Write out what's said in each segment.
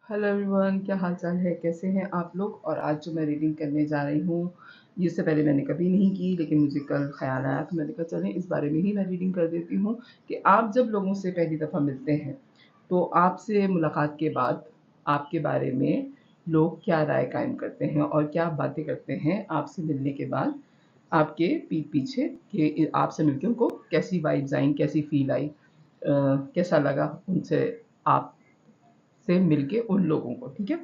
Hello everyone, क्या हाल चाल है? कैसे हैं आप लोग? और आज जो मैं रीडिंग करने जा रही हूँ, इससे पहले मैंने कभी नहीं की, लेकिन मुझे कल ख्याल आया तो मैंने कहा चलें इस बारे में ही मैं रीडिंग कर देती हूँ कि आप जब लोगों से पहली दफ़ा मिलते हैं तो आपसे मुलाकात के बाद आपके बारे में लोग क्या राय कायम करते हैं और क्या बातें करते हैं आपसे मिलने के बाद आपके पीठ पीछे कि आपसे मिलके उनको कैसी वाइब्स आई, कैसी फील आई, कैसा लगा उनसे आप से मिलके उन लोगों को, ठीक है?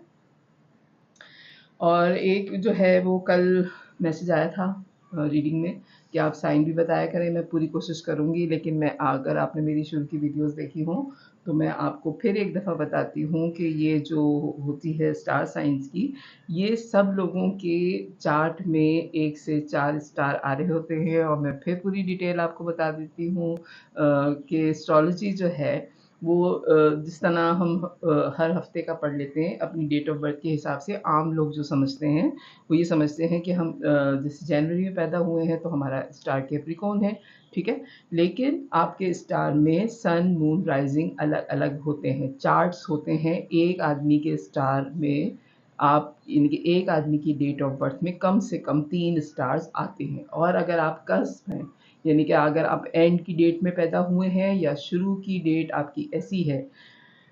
और एक जो है वो कल मैसेज आया था रीडिंग में कि आप साइन भी बताया करें, मैं पूरी कोशिश करूँगी, लेकिन मैं अगर आपने मेरी शुरू की वीडियोस देखी हों तो मैं आपको फिर एक दफ़ा बताती हूँ कि ये जो होती है स्टार साइंस की, ये सब लोगों के चार्ट में 1 से 4 स्टार आ रहे होते हैं। और मैं फिर पूरी डिटेल आपको बता देती हूँ कि एस्ट्रोलॉजी जो है वो जिस तरह हम हर हफ्ते का पढ़ लेते हैं अपनी डेट ऑफ बर्थ के हिसाब से, आम लोग जो समझते हैं वो ये समझते हैं कि हम जैसे जनवरी में पैदा हुए हैं तो हमारा स्टार कैप्रिकॉर्न है, ठीक है? लेकिन आपके स्टार में सन मून राइजिंग अलग अलग होते हैं, चार्ट्स होते हैं। एक आदमी के स्टार में आप इनके एक आदमी की डेट ऑफ बर्थ में कम से कम 3 स्टार्स आते हैं। और अगर आप कस्प हैं, यानी कि अगर आप एंड की डेट में पैदा हुए हैं या शुरू की डेट आपकी ऐसी है,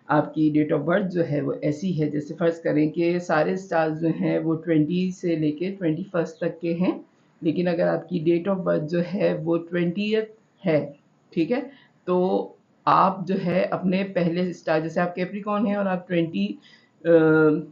आपकी डेट ऑफ बर्थ जो है वो ऐसी है, जैसे फ़र्ज़ करें कि सारे स्टार्स जो हैं वो 20 से लेके 21 तक के हैं, लेकिन अगर आपकी डेट ऑफ बर्थ जो है वो 20th है, ठीक है? तो आप जो है अपने पहले स्टार, जैसे आप कैप्रिकॉर्न हैं और आप 20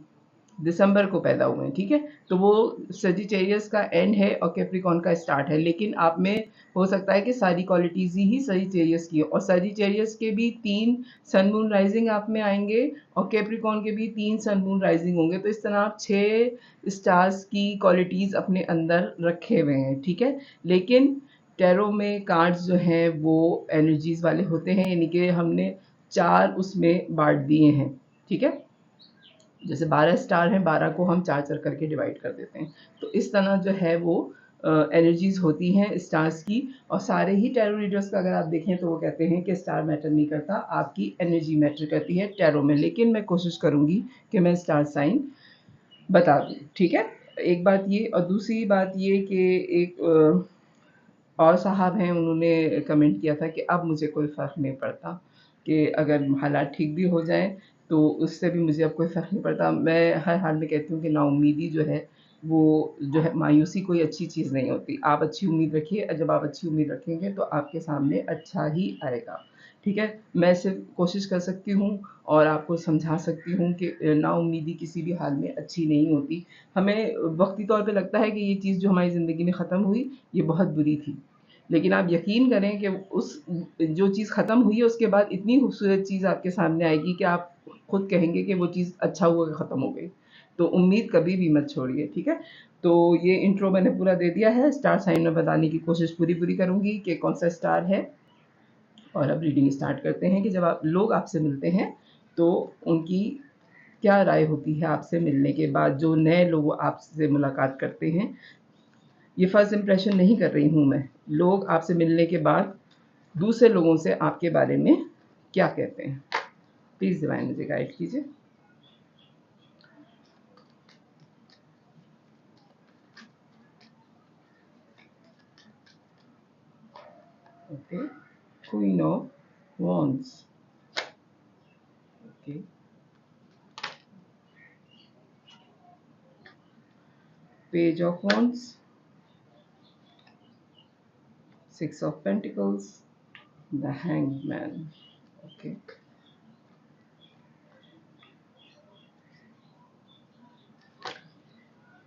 दिसंबर को पैदा हुए हैं, ठीक है? तो वो सजिटेरियस का एंड है और कैप्रिकॉर्न का स्टार्ट है, लेकिन आप में हो सकता है कि सारी क्वालिटीज़ ही सजिटेरियस की हो, और सजिटेरियस के भी 3 सन मून राइजिंग आप में आएँगे और कैप्रिकॉर्न के भी 3 सन मून राइजिंग होंगे। तो इस तरह आप 6 स्टार्स की क्वालिटीज़ अपने अंदर रखे हुए हैं, ठीक है? लेकिन टैरो में कार्ड्स जो हैं वो एनर्जीज़ वाले होते हैं, यानी कि हमने 4 उसमें बाँट दिए हैं, ठीक है? जैसे 12 स्टार हैं, 12 को हम 4-4 करके डिवाइड कर देते हैं। तो इस तरह जो है वो एनर्जीज़ होती हैं स्टार्स की। और सारे ही टैरो रीडर्स का अगर आप देखें तो वो कहते हैं कि स्टार मैटर नहीं करता, आपकी एनर्जी मैटर करती है टैरो में। लेकिन मैं कोशिश करूँगी कि मैं स्टार साइन बता दूँ, ठीक है? एक बात ये, और दूसरी बात ये कि एक और साहब हैं, उन्होंने कमेंट किया था कि अब मुझे कोई फ़र्क नहीं पड़ता कि अगर हालात ठीक भी हो जाएँ तो उससे भी मुझे अब कोई फ़र्क नहीं पड़ता। मैं हर हाल में कहती हूँ कि नाउम्मीदी जो है वो जो है, मायूसी कोई अच्छी चीज़ नहीं होती। आप अच्छी उम्मीद रखिए और जब आप अच्छी उम्मीद रखेंगे तो आपके सामने अच्छा ही आएगा, ठीक है? मैं सिर्फ़ कोशिश कर सकती हूँ और आपको समझा सकती हूँ कि नाउम्मीदी किसी भी हाल में अच्छी नहीं होती। हमें वक़्ती तौर पे लगता है कि ये चीज़ जो हमारी ज़िंदगी में ख़त्म हुई, ये बहुत बुरी थी। लेकिन आप यकीन करें कि उस जो चीज़ ख़त्म हुई है उसके बाद इतनी खूबसूरत चीज़ आपके सामने आएगी कि आप खुद कहेंगे कि वो चीज़ अच्छा हुआ कि ख़त्म हो गई। तो उम्मीद कभी भी मत छोड़िए, ठीक है? तो ये इंट्रो मैंने पूरा दे दिया है, स्टार साइन में बताने की कोशिश पूरी-पूरी करूँगी कि कौन-सा स्टार है। और अब रीडिंग स्टार्ट करते हैं कि जब आप लोग आपसे मिलते हैं तो उनकी क्या राय होती है आपसे मिलने के बाद। जो नए लोग आपसे मुलाकात करते हैं, ये फर्स्ट इंप्रेशन नहीं कर रही हूँ मैं, लोग आपसे मिलने के बाद दूसरे लोगों से आपके बारे में क्या कहते हैं। प्लीज़ डिवाइन मुझे गाइड कीजिए। Okay, queen of wands, okay, page of wands, 6 of pentacles, the hanged man, okay.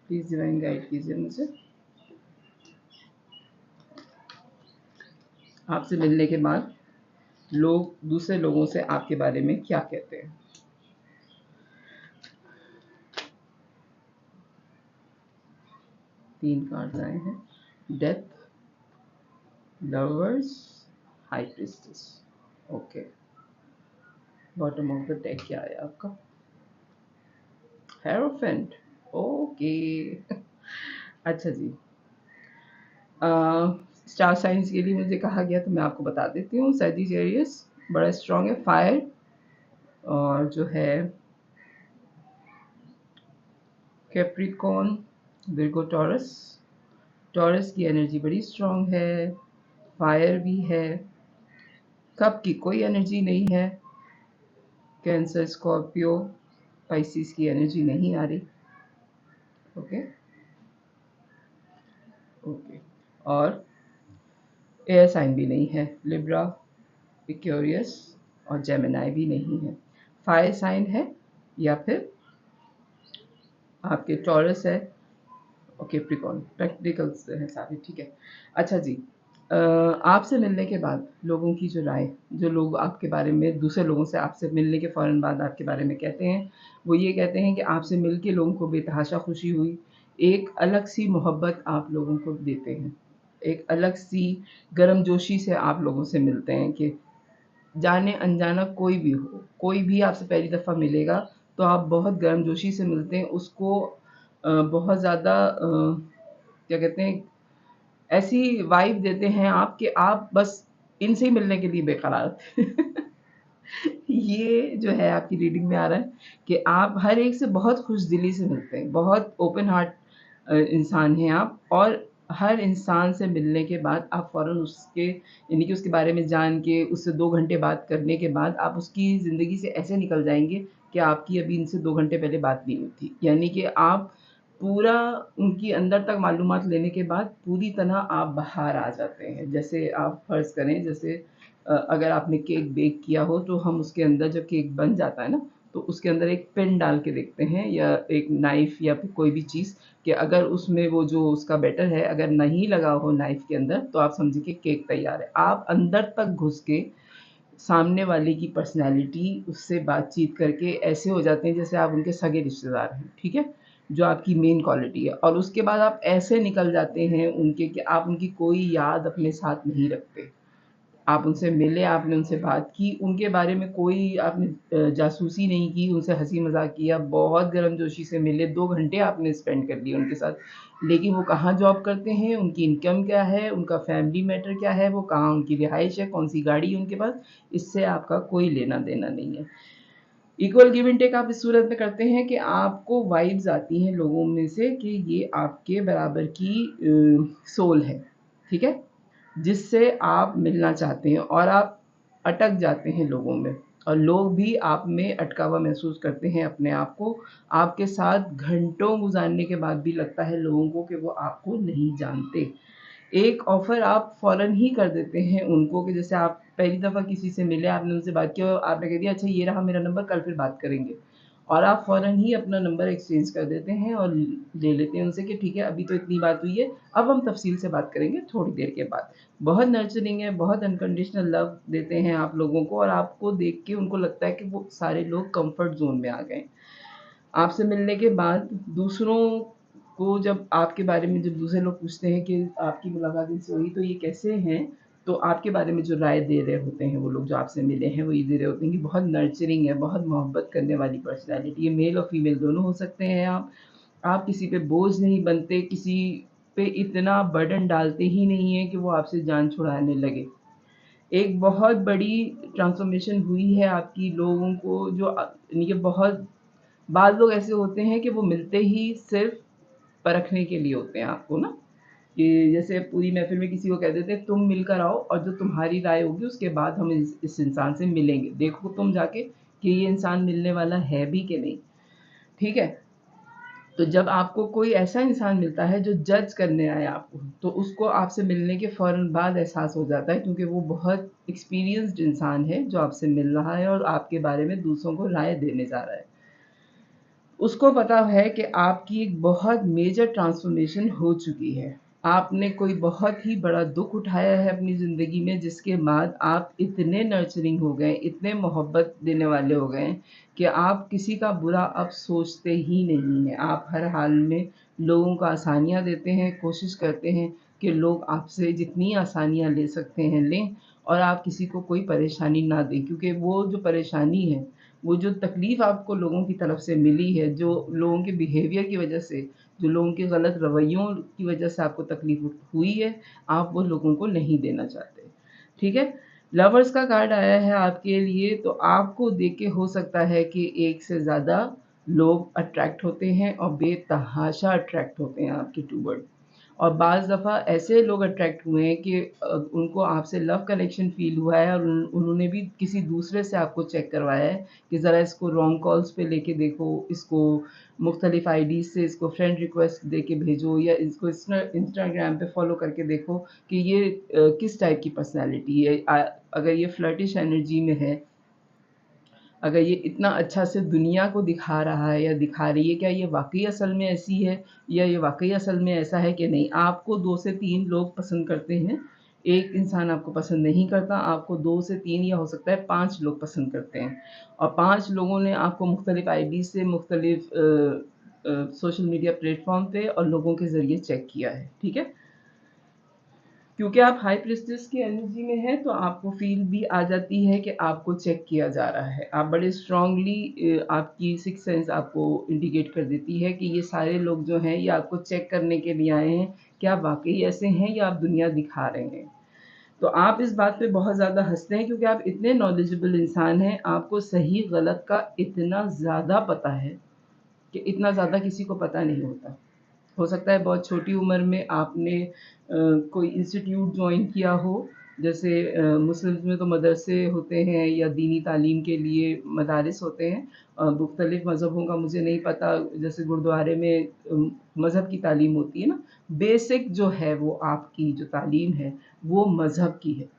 Please divine guide कीजिए मुझे, आपसे मिलने के बाद लोग दूसरे लोगों से आपके बारे में क्या कहते हैं। 3 कार्ड्स आए हैं, death, lovers, high priestess, okay. Bottom of the deck क्या आया आपका? Hierophant, okay. अच्छा जी, स्टार साइंस के लिए मुझे कहा गया तो मैं आपको बता देती हूँ। सजिटेरियस बड़ा स्ट्रॉन्ग है, फायर और जो है कैप्रिकॉर्न, विर्गो, टॉरस। टॉरस की एनर्जी बड़ी स्ट्रॉन्ग है, फायर भी है। कप की कोई एनर्जी नहीं है। कैंसर, स्कॉर्पियो, पाइसिस की एनर्जी नहीं आ रही। Okay okay. और एयर साइन भी नहीं है, लिब्रा, एक्वेरियस और जेमिनाई भी नहीं है। फायर साइन है या फिर आपके टॉरस है और कैप्रिकॉर्न, प्रैक्टिकल्स हैं सारे, ठीक है। अच्छा जी, आपसे मिलने के बाद लोगों की जो राय, जो लोग आपके बारे में, दूसरे लोगों से आपसे मिलने के फ़ौरन बाद आपके बारे में कहते हैं, वो ये कहते हैं कि आपसे मिल के लोगों को बेतहाशा खुशी हुई। एक अलग सी मोहब्बत आप लोगों को देते हैं, एक अलग सी गर्मजोशी से आप लोगों से मिलते हैं कि जाने अनजाना कोई भी हो, कोई भी आपसे पहली दफ़ा मिलेगा तो आप बहुत गर्मजोशी से मिलते हैं, उसको बहुत ज़्यादा क्या कहते हैं, ऐसी वाइब देते हैं आप कि आप बस इनसे ही मिलने के लिए बेकरार थे। ये जो है आपकी रीडिंग में आ रहा है कि आप हर एक से बहुत खुशदिली से मिलते हैं, बहुत ओपन हार्ट इंसान हैं आप, और हर इंसान से मिलने के बाद आप फ़ौरन उसके, यानी कि उसके बारे में जान के उससे 2 घंटे बात करने के बाद आप उसकी ज़िंदगी से ऐसे निकल जाएँगे कि आपकी अभी इनसे 2 घंटे पहले बात नहीं हुई थी। यानी कि आप पूरा उनकी अंदर तक मालूमात लेने के बाद पूरी तरह आप बाहर आ जाते हैं। जैसे आप फ़र्ज़ करें, जैसे अगर आपने केक बेक किया हो तो हम उसके अंदर जब केक बन जाता है ना, तो उसके अंदर एक पिन डाल के देखते हैं या एक नाइफ़ या फिर कोई भी चीज़, कि अगर उसमें वो जो उसका बैटर है अगर नहीं लगा हो नाइफ़ के अंदर तो आप समझिए कि केक तैयार है। आप अंदर तक घुस के सामने वाले की पर्सनैलिटी, उससे बातचीत करके ऐसे हो जाते हैं जैसे आप उनके सगे रिश्तेदार हैं, ठीक है? जो आपकी मेन क्वालिटी है, और उसके बाद आप ऐसे निकल जाते हैं उनके कि आप उनकी कोई याद अपने साथ नहीं रखते। आप उनसे मिले, आपने उनसे बात की, उनके बारे में कोई आपने जासूसी नहीं की, उनसे हँसी-मज़ाक किया, बहुत गर्मजोशी से मिले, 2 घंटे आपने स्पेंड कर दिए उनके साथ। लेकिन वो कहाँ जॉब करते हैं, उनकी इनकम क्या है, उनका फैमिली मैटर क्या है, वो कहाँ उनकी रिहाइश है, कौन-सी गाड़ी है उनके पास, इससे आपका कोई लेना-देना नहीं है। इक्वल गिव एंड टेक आप इस सूरत में करते हैं कि आपको वाइब्स आती हैं लोगों में से कि ये आपके बराबर की सोल है, ठीक है? जिससे आप मिलना चाहते हैं और आप अटक जाते हैं लोगों में, और लोग भी आप में अटका हुआ महसूस करते हैं अपने आप को। आपके साथ घंटों गुज़ारने के बाद भी लगता है लोगों को कि वो आपको नहीं जानते। एक ऑफ़र आप फ़ौरन ही कर देते हैं उनको, कि जैसे आप पहली दफ़ा किसी से मिले, आपने उनसे बात की और आपने कह दिया अच्छा ये रहा मेरा नंबर, कल फिर बात करेंगे। और आप फ़ौरन ही अपना नंबर एक्सचेंज कर देते हैं और ले लेते हैं उनसे कि ठीक है अभी तो इतनी बात हुई है, अब हम तफ़सील से बात करेंगे थोड़ी देर के बाद। बहुत नर्चरिंग है, बहुत अनकंडीशनल लव देते हैं आप लोगों को, और आपको देख के उनको लगता है कि वो सारे लोग कम्फ़र्ट ज़ोन में आ गए। आपसे मिलने के बाद दूसरों को जब आपके बारे में, जब दूसरे लोग पूछते हैं कि आपकी मुलाकात इनसे हुई तो ये कैसे हैं, तो आपके बारे में जो राय दे रहे होते हैं वो लोग जो आपसे मिले हैं, वो ये दे रहे होते हैं कि बहुत नर्चरिंग है, बहुत मोहब्बत करने वाली पर्सनैलिटी है, मेल और फीमेल दोनों हो सकते हैं आप। आप किसी पे बोझ नहीं बनते, किसी पे इतना बर्डन डालते ही नहीं हैं कि वो आपसे जान छुड़ाने लगे। एक बहुत बड़ी ट्रांसफ़ॉर्मेशन हुई है आपकी लोगों को, जो यानी कि बहुत बाज़ लोग ऐसे होते हैं कि वो मिलते ही सिर्फ़ परखने के लिए होते हैं आपको ना, कि जैसे पूरी महफ़िल में किसी को कह देते हैं तुम मिलकर आओ और जो तुम्हारी राय होगी उसके बाद हम इस इंसान से मिलेंगे। देखो तुम जाके कि ये इंसान मिलने वाला है भी कि नहीं, ठीक है? तो जब आपको कोई ऐसा इंसान मिलता है जो जज करने आए आपको, तो उसको आपसे मिलने के फ़ौरन बाद एहसास हो जाता है, क्योंकि वो बहुत एक्सपीरियंस्ड इंसान है जो आपसे मिल रहा है और आपके बारे में दूसरों को राय देने जा रहा है। उसको पता है कि आपकी एक बहुत मेजर ट्रांसफ़ॉर्मेशन हो चुकी है। आपने कोई बहुत ही बड़ा दुःख उठाया है अपनी ज़िंदगी में, जिसके बाद आप इतने नर्चरिंग हो गए, इतने मोहब्बत देने वाले हो गए कि आप किसी का बुरा अब सोचते ही नहीं हैं। आप हर हाल में लोगों को आसानियाँ देते हैं, कोशिश करते हैं कि लोग आपसे जितनी आसानियाँ ले सकते हैं लें, और आप किसी को कोई परेशानी ना दें, क्योंकि वो जो परेशानी है, वो जो तकलीफ़ आपको लोगों की तरफ से मिली है, जो लोगों के बिहेवियर की वज़ह से, जो लोगों के गलत रवैयों की वज़ह से आपको तकलीफ़ हुई है, आप वो लोगों को नहीं देना चाहते। ठीक है? लवर्स का कार्ड आया है आपके लिए, तो आपको देख के हो सकता है कि एक से ज़्यादा लोग अट्रैक्ट होते हैं और बेतहाशा अट्रैक्ट होते हैं आपके टूवर्ड। और बाज़ दफ़ा ऐसे लोग अट्रैक्ट हुए हैं कि उनको आपसे लव कनेक्शन फ़ील हुआ है और उन्होंने भी किसी दूसरे से आपको चेक करवाया है कि ज़रा इसको रॉन्ग कॉल्स पे लेके देखो, इसको मुख्तलिफ़ आईडीज़ से इसको फ्रेंड रिक्वेस्ट दे के भेजो या इसको इंस्टाग्राम पे फ़ॉलो करके देखो कि ये किस टाइप की पर्सनैलिटी है। अगर ये फ्लर्टिश एनर्जी में है, अगर ये इतना अच्छा से दुनिया को दिखा रहा है या दिखा रही है, क्या ये वाक़ई असल में ऐसी है या ये वाक़ई असल में ऐसा है कि नहीं? आपको 2 से 3 लोग पसंद करते हैं, एक इंसान आपको पसंद नहीं करता, आपको 2 से 3 या हो सकता है 5 लोग पसंद करते हैं और 5 लोगों ने आपको मुख्तलिफ़ आईडी से मुख्तलिफ़ सोशल मीडिया प्लेटफ़ॉर्म पे और लोगों के ज़रिए चेक किया है, ठीक है? क्योंकि आप हाई प्रीस्टेस की एनर्जी में हैं तो आपको फ़ील भी आ जाती है कि आपको चेक किया जा रहा है। आप बड़े स्ट्रॉन्गली आपकी सिक्स्थ सेंस आपको इंडिकेट कर देती है कि ये सारे लोग जो हैं ये आपको चेक करने के लिए आए हैं कि आप वाक़ई ऐसे हैं या आप दुनिया दिखा रहे हैं। तो आप इस बात पे बहुत ज़्यादा हँसते हैं क्योंकि आप इतने नॉलेजेबल इंसान हैं, आपको सही-गलत का इतना ज़्यादा पता है कि इतना ज़्यादा किसी को पता नहीं होता। हो सकता है बहुत छोटी उम्र में आपने कोई इंस्टीट्यूट जॉइन किया हो, जैसे मुस्लिम्स में तो मदरसे होते हैं या दीनी तालीम के लिए मदारिस होते हैं। मुख्तलिफ़ मज़हबों का मुझे नहीं पता, जैसे गुरुद्वारे में मज़हब की तालीम होती है ना, बेसिक जो है वो आपकी जो तालीम है, वो मज़हब की है।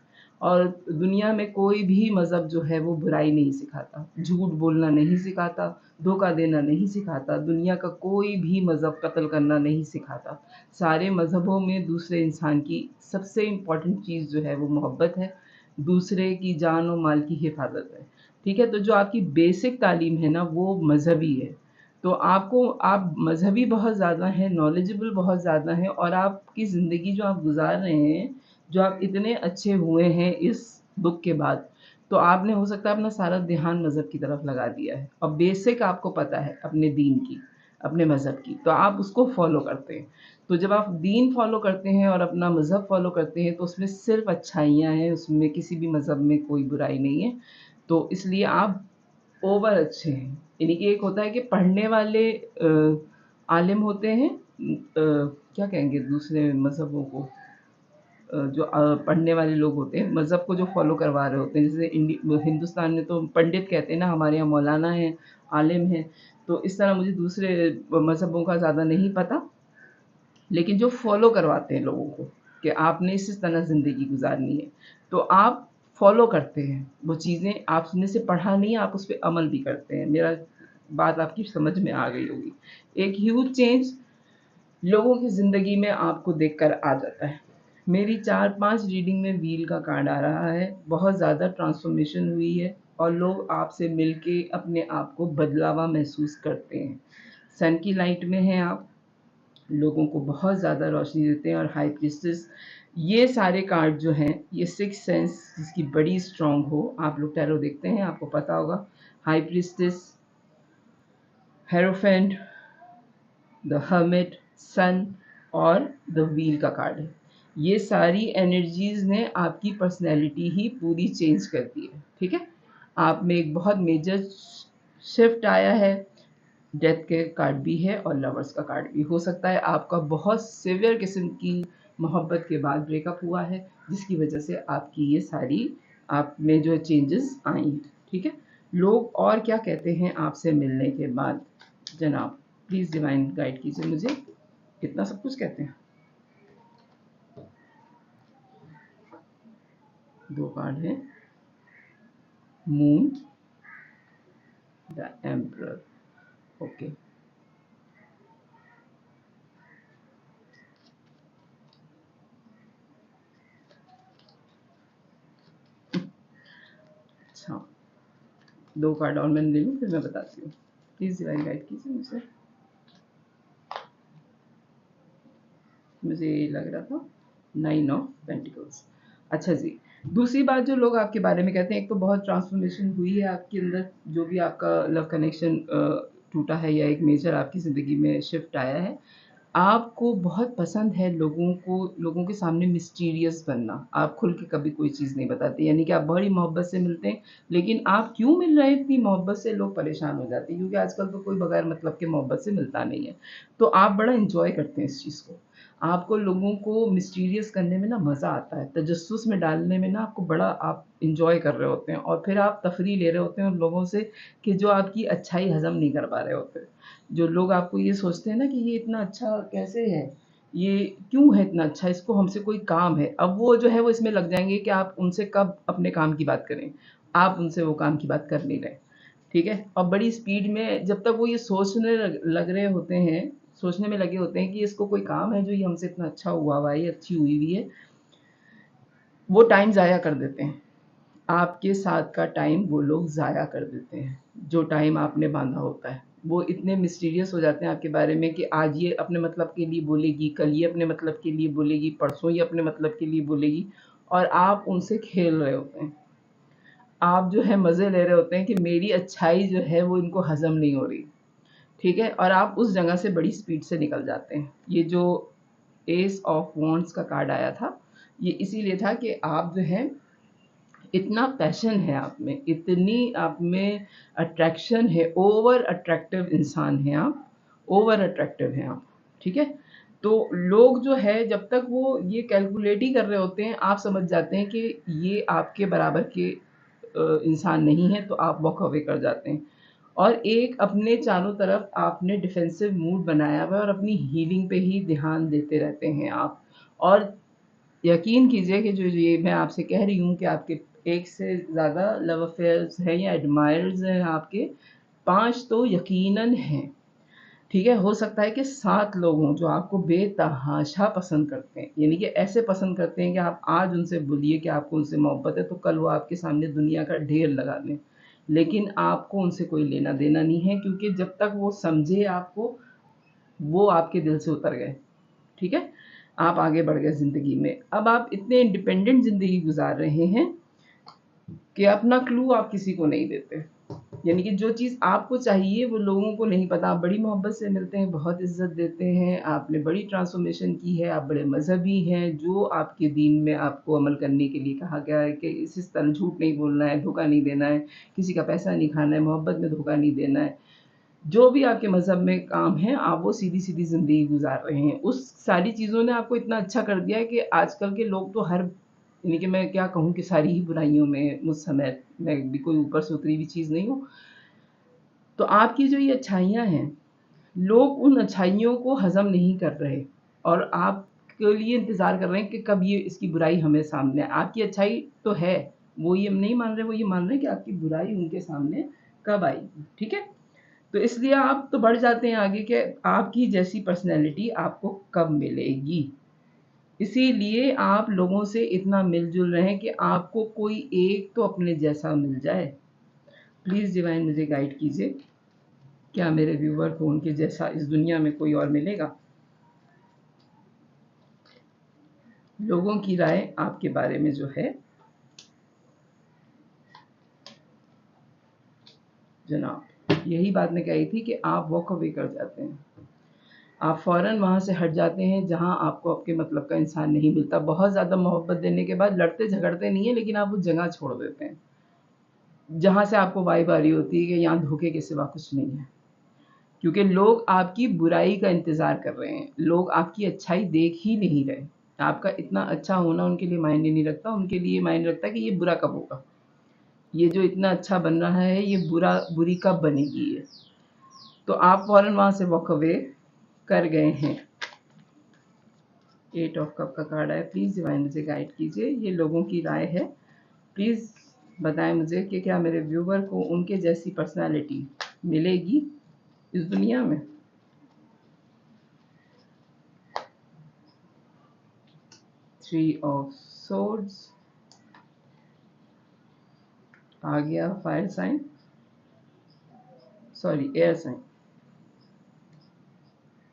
और दुनिया में कोई भी मज़हब जो है वो बुराई नहीं सिखाता, झूठ बोलना नहीं सिखाता, धोखा देना नहीं सिखाता, दुनिया का कोई भी मज़हब कत्ल करना नहीं सिखाता। सारे मज़हबों में दूसरे इंसान की सबसे इम्पोर्टेंट चीज़ जो है वो मोहब्बत है, दूसरे की जान और माल की हिफाज़त है। ठीक है? तो जो आपकी बेसिक तालीम है ना वो मज़हबी है। तो आप मज़हबी बहुत ज़्यादा हैं, नॉलेजेबल बहुत ज़्यादा हैं और आपकी ज़िंदगी जो आप गुज़ार रहे हैं, जो आप इतने अच्छे हुए हैं इस बुक के बाद, तो आपने हो सकता है अपना सारा ध्यान मज़हब की तरफ लगा दिया है और बेसिक आपको पता है अपने दीन की, अपने मज़हब की, तो आप उसको फ़ॉलो करते हैं। तो जब आप दीन फ़ॉलो करते हैं और अपना मज़हब फ़ॉलो करते हैं, तो उसमें सिर्फ़ अच्छाइयाँ हैं, उसमें किसी भी मज़हब में कोई बुराई नहीं है। तो इसलिए आप ओवर अच्छे हैं। यानी कि एक होता है कि पढ़ने वाले आलिम होते हैं, क्या कहेंगे दूसरे मज़हबों को, जो पढ़ने वाले लोग होते हैं, मज़हब को जो फ़ॉलो करवा रहे होते हैं, जैसे हिंदुस्तान में तो पंडित कहते हैं ना, हमारे यहाँ मौलाना हैं, आलिम हैं, तो इस तरह मुझे दूसरे मज़हबों का ज़्यादा नहीं पता, लेकिन जो फ़ॉलो करवाते हैं लोगों को कि आपने इस तरह ज़िंदगी गुज़ारनी है, तो आप फ़ॉलो करते हैं, वो चीज़ें आपने से पढ़ा नहीं, आप उस पे अमल भी करते हैं। मेरा बात आपकी समझ में आ गई होगी। एक ह्यूज चेंज लोगों की ज़िंदगी में आपको देखकर आ जाता है। मेरी 4-5 रीडिंग में व्हील का कार्ड आ रहा है, बहुत ज़्यादा ट्रांसफ़ॉर्मेशन हुई है और लोग आपसे मिलके अपने आप को बदला हुआ महसूस करते हैं। सन की लाइट में हैं आप, लोगों को बहुत ज़्यादा रोशनी देते हैं और हाई प्रीस्टेस, ये सारे कार्ड जो हैं, ये सिक्स्थ सेंस जिसकी बड़ी स्ट्रॉन्ग हो, आप लोग टैरो देखते हैं, आपको पता होगा, high priestess, hierophant, the hermit, sun और द व्हील का कार्ड है। ये सारी एनर्जीज़ ने आपकी पर्सनैलिटी ही पूरी चेंज कर दी है, ठीक है? आप में एक बहुत मेजर शिफ्ट आया है, डेथ के कार्ड भी है और लवर्स का कार्ड भी। हो सकता है आपका बहुत सीवियर किस्म की मोहब्बत के बाद ब्रेकअप हुआ है, जिसकी वजह से आपकी ये सारी आप में जो चेंजेस आई हैं, ठीक है? लोग और क्या कहते हैं आपसे मिलने के बाद? जनाब, प्लीज़ डिवाइन गाइड कीजिए मुझे, इतना सब कुछ कहते हैं। 2 कार्ड हैं, मून, द एम्परर, ओके। अच्छा, 2 कार्ड और मैं ले लूँ फिर मैं बताती हूँ। प्लीज़ डिवाइन गाइड कीजिए मुझे लग रहा था 9 ऑफ पेंटिकल्स। अच्छा जी, दूसरी बात जो लोग आपके बारे में कहते हैं, एक तो बहुत ट्रांसफॉर्मेशन हुई है आपके अंदर, जो भी आपका लव कनेक्शन टूटा है या एक मेजर आपकी ज़िंदगी में शिफ्ट आया है, आपको बहुत पसंद है लोगों के सामने मिस्टीरियस बनना। आप खुल के कभी कोई चीज़ नहीं बताते, यानी कि आप बड़ी मोहब्बत से मिलते हैं, लेकिन आप क्यों मिल रहे हैं इतनी मोहब्बत से, लोग परेशान हो जाते हैं, क्योंकि आजकल तो कोई बगैर मतलब के मोहब्बत से मिलता नहीं है। तो आप बड़ा एन्जॉय करते हैं इस चीज़ को। आपको लोगों को मिस्टीरियस करने में ना मज़ा आता है, तजस्सुस में डालने में ना आपको बड़ा आप एन्जॉय कर रहे होते हैं, और फिर आप तफ़रीह ले रहे होते हैं उन लोगों से कि जो आपकी अच्छाई हज़म नहीं कर पा रहे होते। जो लोग आपको ये सोचते हैं ना कि ये इतना अच्छा कैसे है, ये क्यों है इतना अच्छा, इसको हमसे कोई काम है। अब वो जो है वो इसमें लग जाएँगे कि आप उनसे कब अपने काम की बात करें। आप उनसे वो काम की बात कर नहीं रहे, ठीक है? और बड़ी स्पीड में जब तक वो ये सोचने लग रहे होते हैं, सोचने में लगे होते हैं कि इसको कोई काम है जो ये हमसे इतना अच्छा हुआ हुआ है, ये अच्छी हुई हुई है, वो टाइम ज़ाया कर देते हैं। आपके साथ का टाइम वो लोग ज़ाया कर देते हैं, जो टाइम आपने बाँधा होता है। वो इतने मिस्टीरियस हो जाते हैं आपके बारे में कि आज ये अपने मतलब के लिए बोलेगी, कल ये अपने मतलब के लिए बोलेगी, परसों ये अपने मतलब के लिए बोलेगी, और आप उनसे खेल रहे होते हैं। आप जो है मज़े ले रहे होते हैं कि मेरी अच्छाई जो है वो इनको हज़म नहीं हो रही, ठीक है? और आप उस जगह से बड़ी स्पीड से निकल जाते हैं। ये जो एस ऑफ वांड्स का कार्ड आया था, ये इसीलिए था कि आप जो है इतना पैशन है आप में, इतनी आप में अट्रैक्शन है, ओवर अट्रैक्टिव इंसान हैं आप, ओवर अट्रैक्टिव हैं आप, ठीक है? तो लोग जो है जब तक वो ये कैलकुलेट ही कर रहे होते हैं, आप समझ जाते हैं कि ये आपके बराबर के इंसान नहीं है, तो आप वॉक अवे कर जाते हैं। और एक अपने चारों तरफ आपने डिफेंसिव मूड बनाया हुआ है और अपनी हीलिंग पे ही ध्यान देते रहते हैं आप। और यकीन कीजिए कि जो ये मैं आपसे कह रही हूँ कि आपके 1 से ज़्यादा लव अफ़ेयर्स हैं या एडमायर्स हैं आपके, 5 तो यकीनन हैं, ठीक है? हो सकता है कि 7 लोग हों जो आपको बेतहाशा पसंद करते हैं, यानी कि ऐसे पसंद करते हैं कि आप आज उनसे बोलिए कि आपको उनसे मोहब्बत है, तो कल वो आपके सामने दुनिया का ढेर लगा दें। लेकिन आपको उनसे कोई लेना-देना नहीं है, क्योंकि जब तक वो समझे आपको, वो आपके दिल से उतर गए। ठीक है? आप आगे बढ़ गए ज़िंदगी में। अब आप इतने इंडिपेंडेंट ज़िंदगी गुज़ार रहे हैं कि अपना क्लू आप किसी को नहीं देते। यानी कि जो चीज़ आपको चाहिए वो लोगों को नहीं पता। आप बड़ी मोहब्बत से मिलते हैं, बहुत इज़्ज़त देते हैं, आपने बड़ी ट्रांसफ़ॉर्मेशन की है, आप बड़े मज़हबी हैं, जो आपके दीन में आपको अमल करने के लिए कहा गया है कि इस तरह झूठ नहीं बोलना है, धोखा नहीं देना है, किसी का पैसा नहीं खाना है, मोहब्बत में धोखा नहीं देना है। जो भी आपके मज़हब में काम है, आप वो सीधी-सीधी ज़िंदगी गुज़ार रहे हैं। उस सारी चीज़ों ने आपको इतना अच्छा कर दिया है कि आजकल के लोग तो हर, यानी कि मैं क्या कहूँ कि सारी ही बुराइयों में मुझ समेत, मैं भी कोई ऊपर से उतरी हुई चीज़ नहीं हूँ। तो आपकी जो ये अच्छाइयाँ हैं, लोग उन अच्छाइयों को हज़म नहीं कर रहे, और आपके लिए इंतज़ार कर रहे हैं कि कब ये इसकी बुराई हमें सामने आए। आपकी अच्छाई तो है, वो ये नहीं मान रहे, वो ये मान रहे हैं कि आपकी बुराई उनके सामने कब आएगी, ठीक है? तो इसलिए आप तो बढ़ जाते हैं आगे कि आपकी जैसी पर्सनैलिटी आपको कब मिलेगी। इसीलिए आप लोगों से इतना मिल-जुल रहे हैं कि आपको कोई एक तो अपने जैसा मिल जाए। प्लीज़ डिवाइन मुझे गाइड कीजिए, क्या मेरे व्यूअर को उनके जैसा इस दुनिया में कोई और मिलेगा? लोगों की राय आपके बारे में जो है, जनाब, यही बात मैं कही थी कि आप वॉक अवे कर जाते हैं। आप फ़ौरन वहाँ से हट जाते हैं जहाँ आपको आपके मतलब का इंसान नहीं मिलता। बहुत ज़्यादा मोहब्बत देने के बाद लड़ते-झगड़ते नहीं हैं, लेकिन आप वो जगह छोड़ देते हैं, जहाँ से आपको वाइब आ रही होती है कि यहाँ धोखे के सिवा कुछ नहीं है। क्योंकि लोग आपकी बुराई का इंतज़ार कर रहे हैं, लोग आपकी अच्छाई देख ही नहीं रहे। आपका इतना अच्छा होना उनके लिए मायने नहीं रखता, उनके लिए मायने रखता है कि ये बुरा कब होगा? ये जो इतना अच्छा बन रहा है, ये बुरी कब बनेगी ये? तो आप फ़ौरन वहाँ से वॉक अवे कर गए हैं। 8 ऑफ कप का कार्ड है। प्लीज़ डिवाइन मुझे गाइड कीजिए, ये लोगों की राय है। प्लीज़ बताएँ मुझे कि क्या मेरे व्यूअर को उनके जैसी पर्सनैलिटी मिलेगी इस दुनिया में? थ्री ऑफ सोर्ड्स आ गया, fire sign, sorry air sign,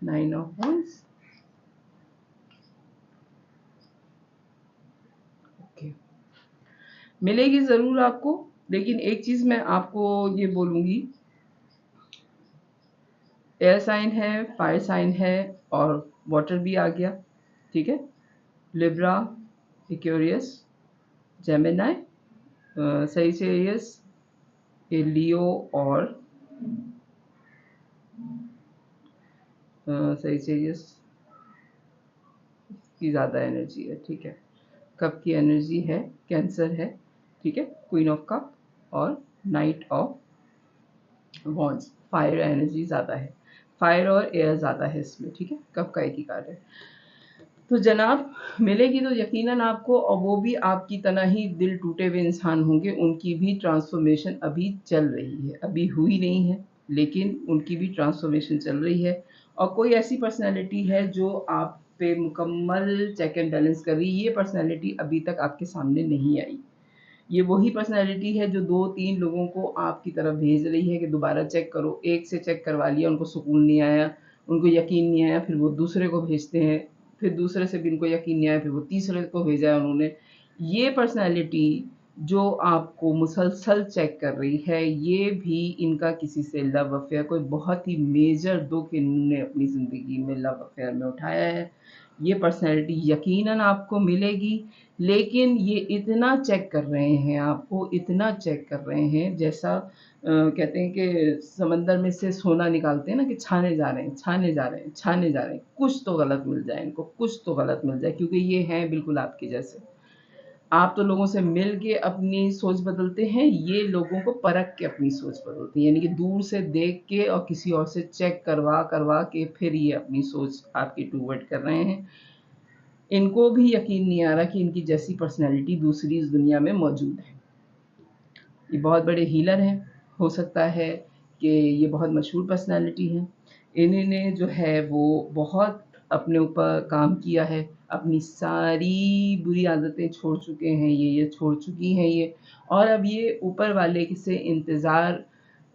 9 of wands, okay. मिलेगी ज़रूर आपको, लेकिन एक चीज़ मैं आपको ये बोलूँगी एयर साइन है, फायर साइन है और वाटर भी आ गया, ठीक है। लिब्रा, एक्वेरियस, जेमिनी, सजिटेरियस, लियो और सजिटेरियस की ज़्यादा एनर्जी है, ठीक है। कप की एनर्जी है, कैंसर है, ठीक है। क्वीन ऑफ कप और night of wands, fire energy ज़्यादा है, फायर और एयर ज़्यादा है इसमें, ठीक है। कप का एक ही कार्ड है। तो जनाब मिलेगी तो यकीनन आपको, और वो भी आपकी तरह ही दिल टूटे हुए इंसान होंगे। उनकी भी ट्रांसफॉर्मेशन अभी चल रही है, अभी हुई नहीं है, लेकिन उनकी भी ट्रांसफॉर्मेशन चल रही है। और कोई ऐसी पर्सनैलिटी है जो आप पे मुकम्मल चेक एंड बैलेंस कर रही है। ये पर्सनैलिटी अभी तक आपके सामने नहीं आई। ये वही पर्सनैलिटी है जो 2-3 लोगों को आपकी तरफ भेज रही है कि दोबारा चेक करो। एक से चेक करवा लिया, उनको सुकून नहीं आया, उनको यकीन नहीं आया, फिर वो दूसरे को भेजते हैं, फिर दूसरे से भी उनको यकीन नहीं आया, फिर वो तीसरे को भेजा है उन्होंने। ये पर्सनैलिटी जो आपको मुसलसल चेक कर रही है, ये भी इनका किसी से लव अफेयर, कोई बहुत ही मेजर दुख इन्होंने अपनी ज़िंदगी में लव अफेयर में उठाया है। ये पर्सनैलिटी यकीनन आपको मिलेगी, लेकिन ये इतना चेक कर रहे हैं आपको, इतना चेक कर रहे हैं, जैसा कहते हैं कि समंदर में से सोना निकालते हैं ना, कि छाने जा रहे हैं, छाने जा रहे हैं, छाने जा रहे हैं, कुछ तो गलत मिल जाए इनको, कुछ तो गलत मिल जाए, क्योंकि ये हैं बिल्कुल आपके जैसे। आप तो लोगों से मिल के अपनी सोच बदलते हैं, ये लोगों को परख के अपनी सोच बदलती हैं, यानी कि दूर से देख के और किसी और से चेक करवा करवा के फिर ये अपनी सोच आपकी टूवर्ड कर रहे हैं। इनको भी यकीन नहीं आ रहा कि इनकी जैसी पर्सनैलिटी दूसरी इस दुनिया में मौजूद है। ये बहुत बड़े हीलर हैं, हो सकता है कि ये बहुत मशहूर पर्सनैलिटी हैं। इन्होंने जो है वो बहुत अपने ऊपर काम किया है, अपनी सारी बुरी आदतें छोड़ चुके हैं ये छोड़ चुकी हैं ये, और अब ये ऊपर वाले से इंतज़ार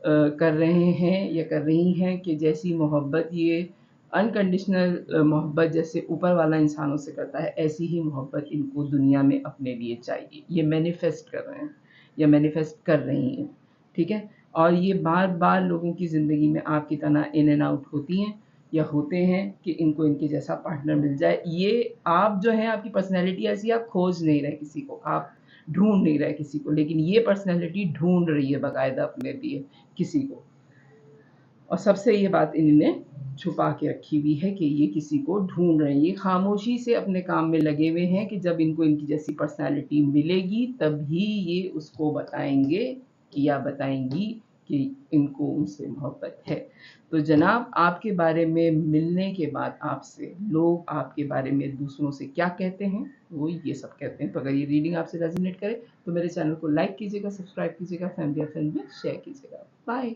कर रहे हैं या कर रही हैं कि जैसी मोहब्बत ये अनकंडीशनल मोहब्बत जैसे ऊपर वाला इंसानों से करता है, ऐसी ही मोहब्बत इनको दुनिया में अपने लिए चाहिए। ये मैनिफेस्ट कर रहे हैं या मैनिफेस्ट कर रही हैं, ठीक है। और ये बार-बार लोगों की ज़िंदगी में आपकी तरह इन एंड आउट होती हैं या होते हैं कि इनको इनके जैसा पार्टनर मिल जाए। ये आप जो हैं, आपकी पर्सनैलिटी ऐसी, आप खोज नहीं रहे किसी को, आप ढूँढ नहीं रहे किसी को, लेकिन ये पर्सनैलिटी ढूँढ रही है बाकायदा अपने लिए किसी को। और सबसे ये बात इन्होंने छुपा के रखी हुई है कि ये किसी को ढूँढ रहे हैं। ये खामोशी से अपने काम में लगे हुए हैं कि जब इनको इनकी जैसी पर्सनैलिटी मिलेगी तभी ये उसको बताएँगे या बताएँगी कि इनको उनसे मोहब्बत है। तो जनाब आपके बारे में मिलने के बाद आपसे लोग आपके बारे में दूसरों से क्या कहते हैं, वो ये सब कहते हैं। तो अगर ये रीडिंग आपसे रेज़ोनेट करे तो मेरे चैनल को लाइक कीजिएगा, सब्सक्राइब कीजिएगा, फैमिली और फ्रेंड्स में शेयर कीजिएगा। बाय।